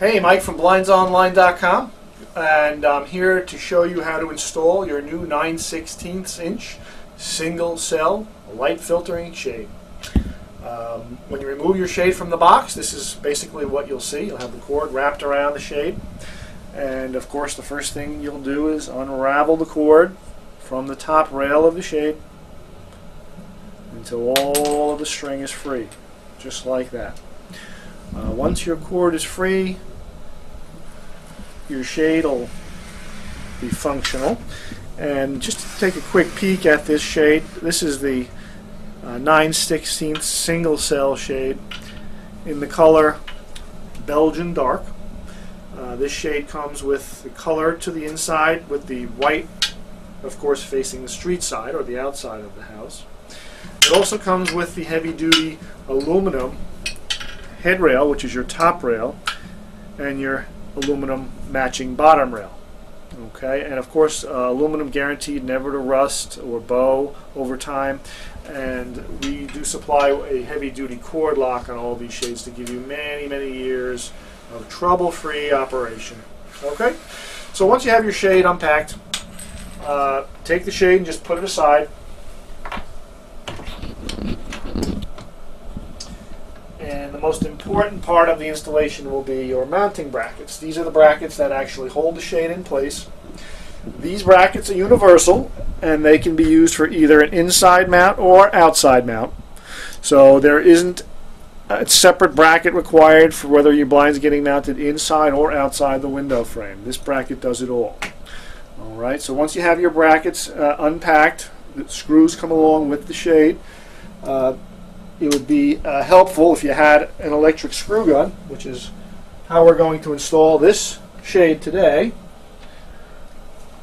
Hey, Mike from BlindsOnline.com, and I'm here to show you how to install your new 9/16 inch single cell light filtering shade. When you remove your shade from the box, this is basically what you'll see. You'll have the cord wrapped around the shade, and of course the first thing you'll do is unravel the cord from the top rail of the shade until all of the string is free, just like that. Once your cord is free, your shade will be functional. And just to take a quick peek at this shade, this is the 9/16 single cell shade in the color Belgian Dark. This shade comes with the color to the inside with the white, of course, facing the street side or the outside of the house. It also comes with the heavy-duty aluminum head rail, which is your top rail, and your aluminum matching bottom rail. Okay, and of course aluminum guaranteed never to rust or bow over time, and we do supply a heavy-duty cord lock on all these shades to give you many years of trouble-free operation. Okay, so once you have your shade unpacked, take the shade and just put it aside. And the most important part of the installation will be your mounting brackets. These are the brackets that actually hold the shade in place. These brackets are universal, and they can be used for either an inside mount or outside mount. So there isn't a separate bracket required for whether your blind's getting mounted inside or outside the window frame. This bracket does it all. Alright, so once you have your brackets unpacked, the screws come along with the shade. It would be helpful if you had an electric screw gun, which is how we're going to install this shade today.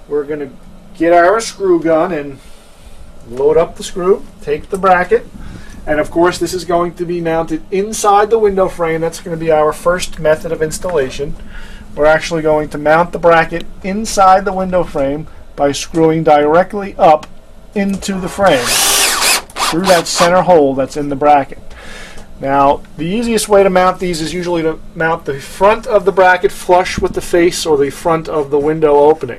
We're going to get our screw gun and load up the screw, take the bracket, and of course this is going to be mounted inside the window frame. That's going to be our first method of installation. We're actually going to mount the bracket inside the window frame by screwing directly up into the frame through that center hole that's in the bracket. Now, the easiest way to mount these is usually to mount the front of the bracket flush with the face or the front of the window opening.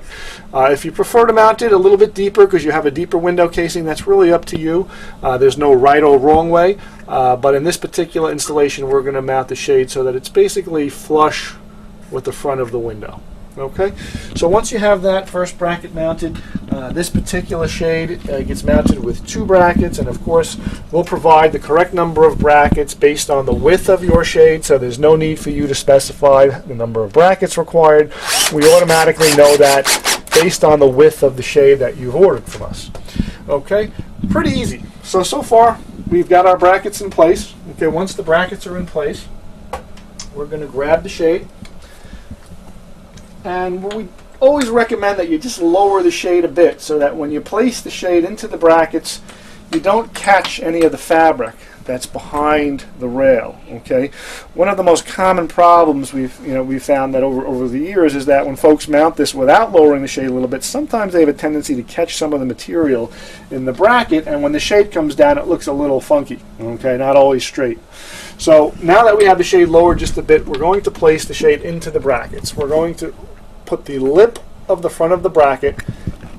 If you prefer to mount it a little bit deeper because you have a deeper window casing, that's really up to you. There's no right or wrong way, but in this particular installation we're going to mount the shade so that it's basically flush with the front of the window. Okay, so once you have that first bracket mounted, this particular shade gets mounted with two brackets, and of course we'll provide the correct number of brackets based on the width of your shade, so there's no need for you to specify the number of brackets required. We automatically know that based on the width of the shade that you've ordered from us. Okay, pretty easy. So far we've got our brackets in place. Okay, once the brackets are in place, we're going to grab the shade. And we always recommend that you just lower the shade a bit so that when you place the shade into the brackets, you don't catch any of the fabric that's behind the rail. Okay, one of the most common problems we've found that over the years is that when folks mount this without lowering the shade a little bit, sometimes they have a tendency to catch some of the material in the bracket, and when the shade comes down, it looks a little funky. Okay, not always straight. So now that we have the shade lowered just a bit, we're going to place the shade into the brackets. We're going to put the lip of the front of the bracket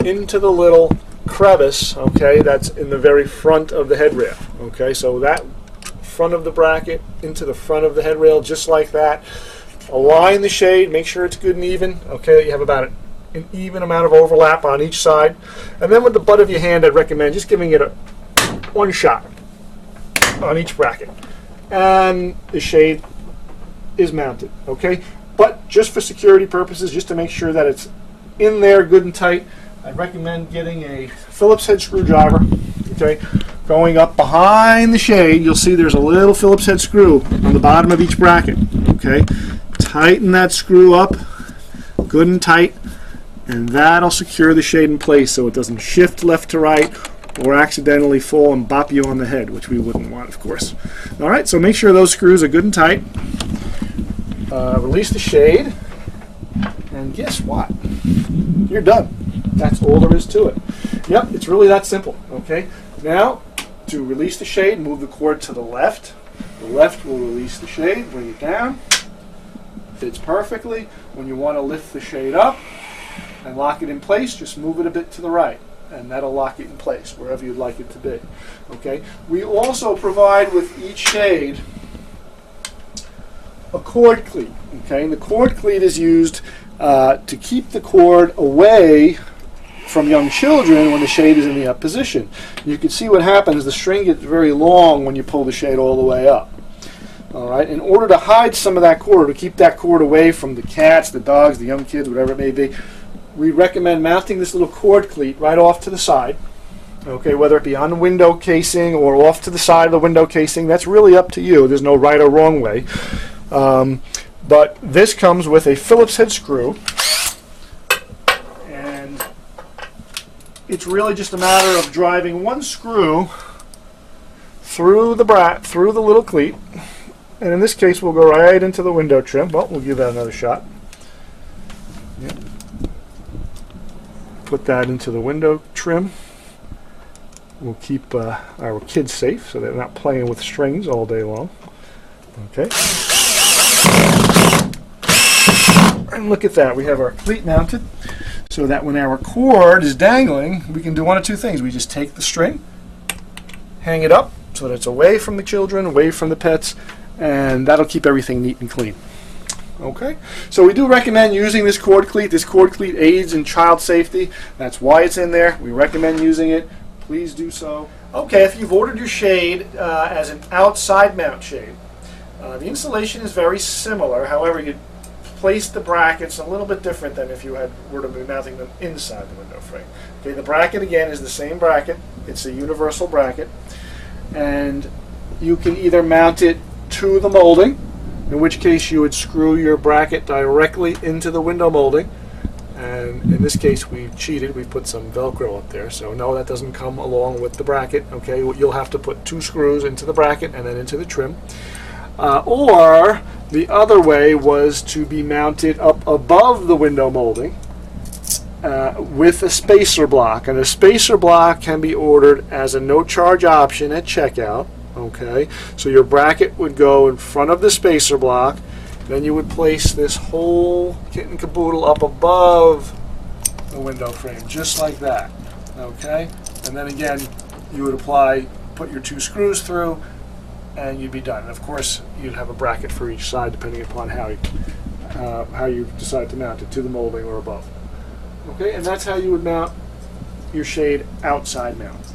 into the little crevice, okay, that's in the very front of the head rail. Okay, so that front of the bracket into the front of the head rail, just like that. Align the shade, make sure it's good and even, okay, that you have about an even amount of overlap on each side. And then with the butt of your hand, I'd recommend just giving it one shot on each bracket. And the shade is mounted, okay? But just for security purposes, just to make sure that it's in there good and tight, I'd recommend getting a Phillips head screwdriver, okay? Going up behind the shade, you'll see there's a little Phillips head screw on the bottom of each bracket, okay? Tighten that screw up good and tight, and that'll secure the shade in place so it doesn't shift left to right or accidentally fall and bop you on the head, which we wouldn't want, of course. All right, so make sure those screws are good and tight. Release the shade, and guess what? You're done. That's all there is to it. Yep, it's really that simple. Okay, now to release the shade, move the cord to the left. The left will release the shade, bring it down, fits perfectly. When you want to lift the shade up and lock it in place, just move it a bit to the right, and that'll lock it in place wherever you'd like it to be. Okay. We also provide with each shade a cord cleat. Okay, and the cord cleat is used to keep the cord away from young children when the shade is in the up position. You can see what happens. The string gets very long when you pull the shade all the way up. All right. In order to hide some of that cord, or to keep that cord away from the cats, the dogs, the young kids, whatever it may be, we recommend mounting this little cord cleat right off to the side. Okay, whether it be on the window casing or off to the side of the window casing, that's really up to you. There's no right or wrong way. But this comes with a Phillips head screw, and it's really just a matter of driving one screw through the little cleat, and in this case we'll go right into the window trim. Well, we'll give that another shot. Yep. Put that into the window trim. We'll keep our kids safe so they're not playing with strings all day long. Okay. And look at that, we have our cleat mounted so that when our cord is dangling, we can do one of two things. We just take the string, hang it up so that it's away from the children, away from the pets, and that'll keep everything neat and clean. Okay, so we do recommend using this cord cleat. This cord cleat aids in child safety. That's why it's in there. We recommend using it. Please do so. Okay, if you've ordered your shade as an outside mount shade, the installation is very similar. However, you place the brackets a little bit different than if you were to be mounting them inside the window frame. Okay, the bracket again is the same bracket. It's a universal bracket, and you can either mount it to the molding, in which case you would screw your bracket directly into the window molding. And in this case, we've cheated. We put some Velcro up there, so no, that doesn't come along with the bracket. Okay, you'll have to put 2 screws into the bracket and then into the trim. Or the other way was to be mounted up above the window molding with a spacer block. And a spacer block can be ordered as a no-charge option at checkout. Okay, so your bracket would go in front of the spacer block. Then you would place this whole kit and caboodle up above the window frame, just like that. Okay, and then again, you would put your 2 screws through, and you'd be done. And of course, you'd have a bracket for each side, depending upon how you decide to mount it, to the molding or above. Okay, and that's how you would mount your shade outside mount.